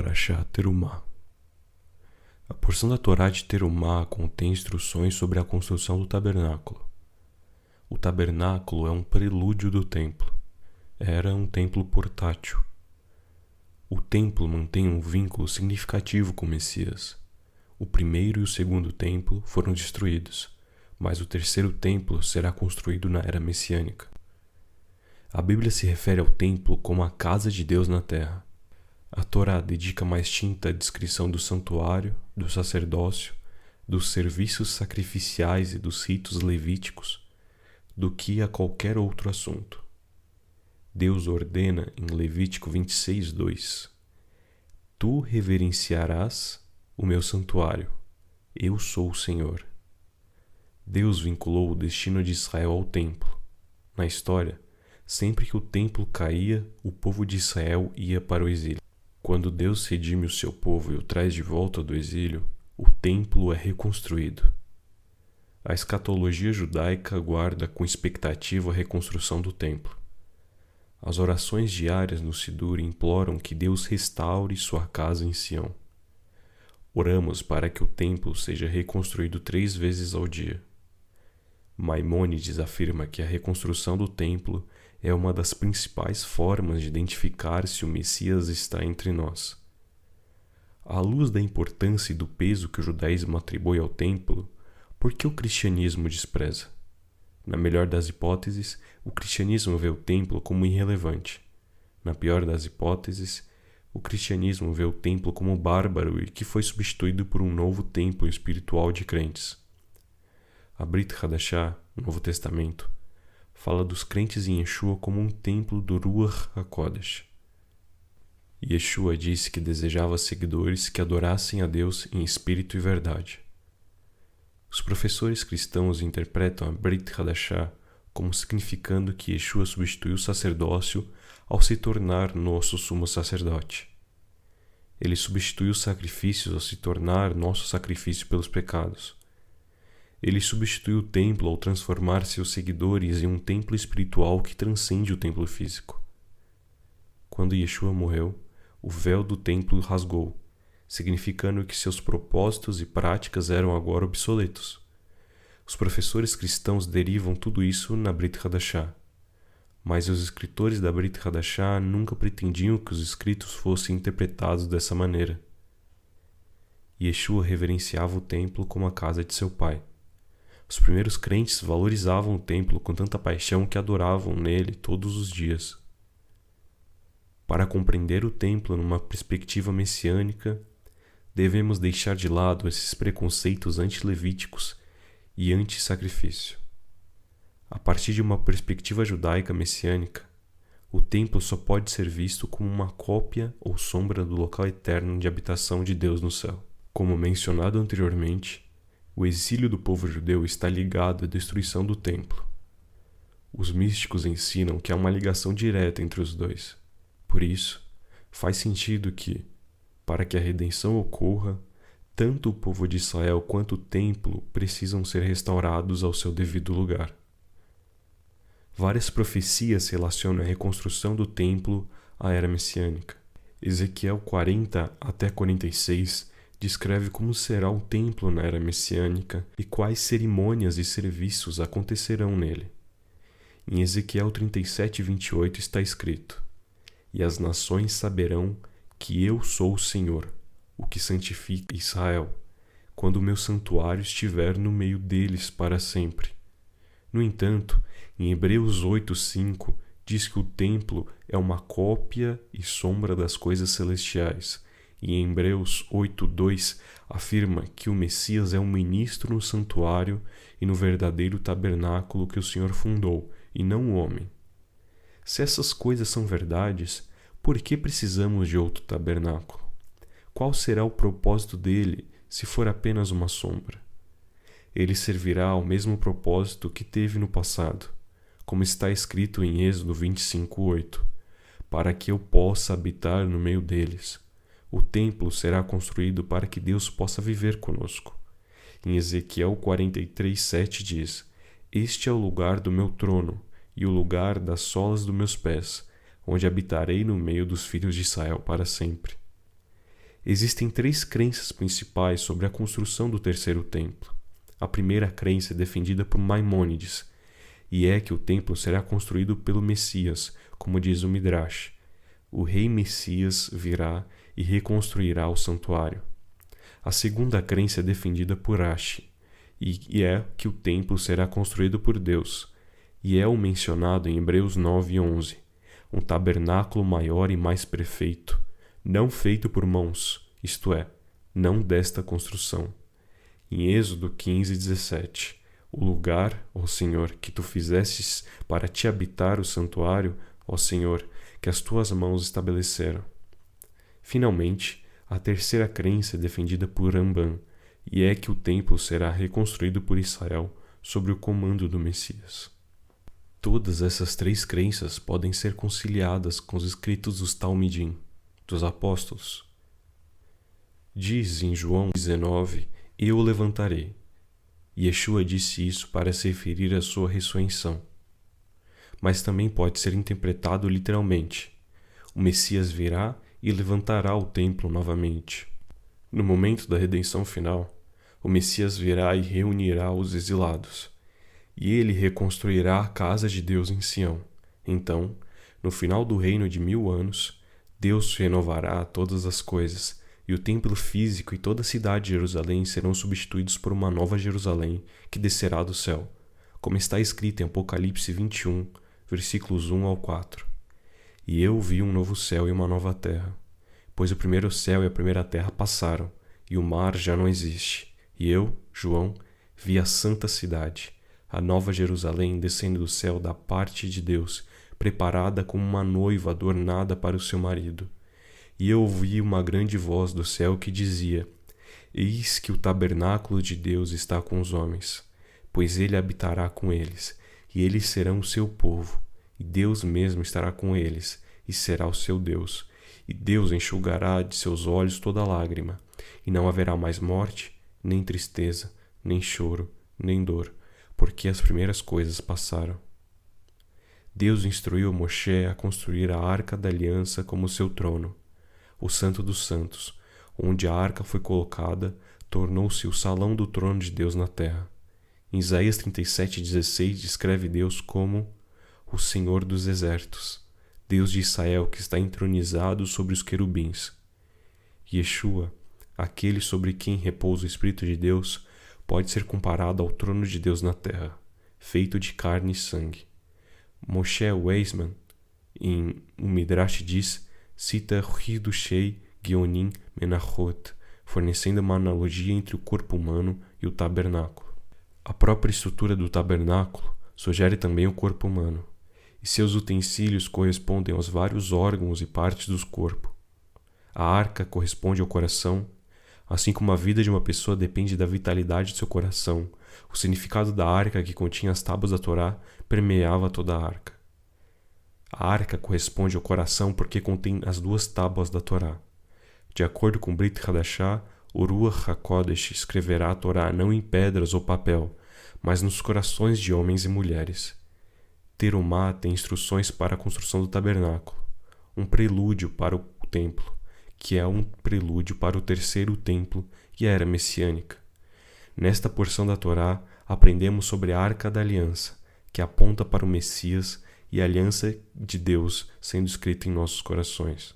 Parashá Terumá. A porção da Torá de Terumá contém instruções sobre a construção do tabernáculo. O tabernáculo é um prelúdio do templo. Era um templo portátil. O templo mantém um vínculo significativo com o Messias. O primeiro e o segundo templo foram destruídos, mas o terceiro templo será construído na era messiânica. A Bíblia se refere ao templo como a casa de Deus na terra. A Torá dedica mais tinta à descrição do santuário, do sacerdócio, dos serviços sacrificiais e dos ritos levíticos do que a qualquer outro assunto. Deus ordena em Levítico 26:2: Tu reverenciarás o meu santuário. Eu sou o Senhor. Deus vinculou o destino de Israel ao templo. Na história, sempre que o templo caía, o povo de Israel ia para o exílio. Quando Deus redime o seu povo e o traz de volta do exílio, o templo é reconstruído. A escatologia judaica aguarda com expectativa a reconstrução do templo. As orações diárias no Sidur imploram que Deus restaure sua casa em Sião. Oramos para que o templo seja reconstruído 3 vezes ao dia. Maimônides afirma que a reconstrução do templo é uma das principais formas de identificar se o Messias está entre nós. À luz da importância e do peso que o judaísmo atribui ao templo, por que o cristianismo despreza? Na melhor das hipóteses, o cristianismo vê o templo como irrelevante. Na pior das hipóteses, o cristianismo vê o templo como bárbaro e que foi substituído por um novo templo espiritual de crentes. A Brit Hadashah, no Novo Testamento, fala dos crentes em Yeshua como um templo do Ruach HaKodesh. Yeshua disse que desejava seguidores que adorassem a Deus em espírito e verdade. Os professores cristãos interpretam a Brit Hadashah como significando que Yeshua substituiu o sacerdócio ao se tornar nosso sumo sacerdote. Ele substituiu os sacrifícios ao se tornar nosso sacrifício pelos pecados. Ele substituiu o templo ao transformar seus seguidores em um templo espiritual que transcende o templo físico. Quando Yeshua morreu, o véu do templo rasgou, significando que seus propósitos e práticas eram agora obsoletos. Os professores cristãos derivam tudo isso na Brit Hadashah, mas os escritores da Brit Hadashah nunca pretendiam que os escritos fossem interpretados dessa maneira. Yeshua reverenciava o templo como a casa de seu pai. Os primeiros crentes valorizavam o templo com tanta paixão que adoravam nele todos os dias. Para compreender o templo numa perspectiva messiânica, devemos deixar de lado esses preconceitos antilevíticos e anti-sacrifício. A partir de uma perspectiva judaica messiânica, o templo só pode ser visto como uma cópia ou sombra do local eterno de habitação de Deus no céu. Como mencionado anteriormente, o exílio do povo judeu está ligado à destruição do templo. Os místicos ensinam que há uma ligação direta entre os dois. Por isso, faz sentido que, para que a redenção ocorra, tanto o povo de Israel quanto o templo precisam ser restaurados ao seu devido lugar. Várias profecias relacionam a reconstrução do templo à era messiânica. Ezequiel 40 até 46 descreve como será o templo na era messiânica e quais cerimônias e serviços acontecerão nele. Em Ezequiel 37:28 está escrito: E as nações saberão que eu sou o Senhor, o que santifica Israel, quando o meu santuário estiver no meio deles para sempre. No entanto, em Hebreus 8:5 diz que o templo é uma cópia e sombra das coisas celestiais, e em Hebreus 8:2 afirma que o Messias é um ministro no santuário e no verdadeiro tabernáculo que o Senhor fundou, e não o homem. Se essas coisas são verdades, por que precisamos de outro tabernáculo? Qual será o propósito dele se for apenas uma sombra? Ele servirá ao mesmo propósito que teve no passado, como está escrito em Êxodo 25:8, para que eu possa habitar no meio deles. O templo será construído para que Deus possa viver conosco. Em Ezequiel 43:7 diz: Este é o lugar do meu trono e o lugar das solas dos meus pés, onde habitarei no meio dos filhos de Israel para sempre. Existem 3 crenças principais sobre a construção do terceiro templo. A primeira crença é defendida por Maimônides, e é que o templo será construído pelo Messias, como diz o Midrash. O rei Messias virá e reconstruirá o santuário. A segunda crença é defendida por Rashi, e é que o templo será construído por Deus, e é o mencionado em Hebreus 9:11, um tabernáculo maior e mais perfeito, não feito por mãos, isto é, não desta construção. Em Êxodo 15:17, o lugar, ó Senhor, que tu fizestes para te habitar o santuário, ó Senhor, que as tuas mãos estabeleceram. Finalmente, a terceira crença é defendida por Ramban, e é que o templo será reconstruído por Israel sob o comando do Messias. Todas essas 3 crenças podem ser conciliadas com os escritos dos Talmidim, dos apóstolos. Diz em João 19, eu o levantarei. Yeshua disse isso para se referir à sua ressurreição. Mas também pode ser interpretado literalmente. O Messias virá e levantará o templo novamente. No momento da redenção final, o Messias virá e reunirá os exilados, e ele reconstruirá a casa de Deus em Sião. Então, no final do reino de 1000 anos, Deus renovará todas as coisas, e o templo físico e toda a cidade de Jerusalém serão substituídos por uma nova Jerusalém que descerá do céu, como está escrito em Apocalipse 21, versículos 1 ao 4. E eu vi um novo céu e uma nova terra, pois o primeiro céu e a primeira terra passaram, e o mar já não existe. E eu, João, vi a santa cidade, a nova Jerusalém descendo do céu da parte de Deus, preparada como uma noiva adornada para o seu marido. E eu ouvi uma grande voz do céu que dizia: Eis que o tabernáculo de Deus está com os homens, pois ele habitará com eles, e eles serão o seu povo, e Deus mesmo estará com eles, e será o seu Deus. E Deus enxugará de seus olhos toda lágrima, e não haverá mais morte, nem tristeza, nem choro, nem dor, porque as primeiras coisas passaram. Deus instruiu Moshe a construir a Arca da Aliança como seu trono. O Santo dos Santos, onde a arca foi colocada, tornou-se o salão do trono de Deus na terra. Em Isaías 37:16 descreve Deus como o Senhor dos exércitos, Deus de Israel que está entronizado sobre os querubins. Yeshua, aquele sobre quem repousa o Espírito de Deus, pode ser comparado ao trono de Deus na terra, feito de carne e sangue. Moshe Weizmann, em um Midrash, cita Hidushei Geonim Menachot, fornecendo uma analogia entre o corpo humano e o tabernáculo. A própria estrutura do tabernáculo sugere também o corpo humano, e seus utensílios correspondem aos vários órgãos e partes do corpo. A arca corresponde ao coração, assim como a vida de uma pessoa depende da vitalidade de seu coração. O significado da arca, que continha as tábuas da Torá, permeava toda a arca. A arca corresponde ao coração porque contém as 2 tábuas da Torá. De acordo com Brit Hadashah, o Ruach HaKodesh escreverá a Torá não em pedras ou papel, mas nos corações de homens e mulheres. Terumá tem instruções para a construção do tabernáculo, um prelúdio para o templo, que é um prelúdio para o terceiro templo e a era messiânica. Nesta porção da Torá, aprendemos sobre a Arca da Aliança, que aponta para o Messias, e a aliança de Deus sendo escrita em nossos corações.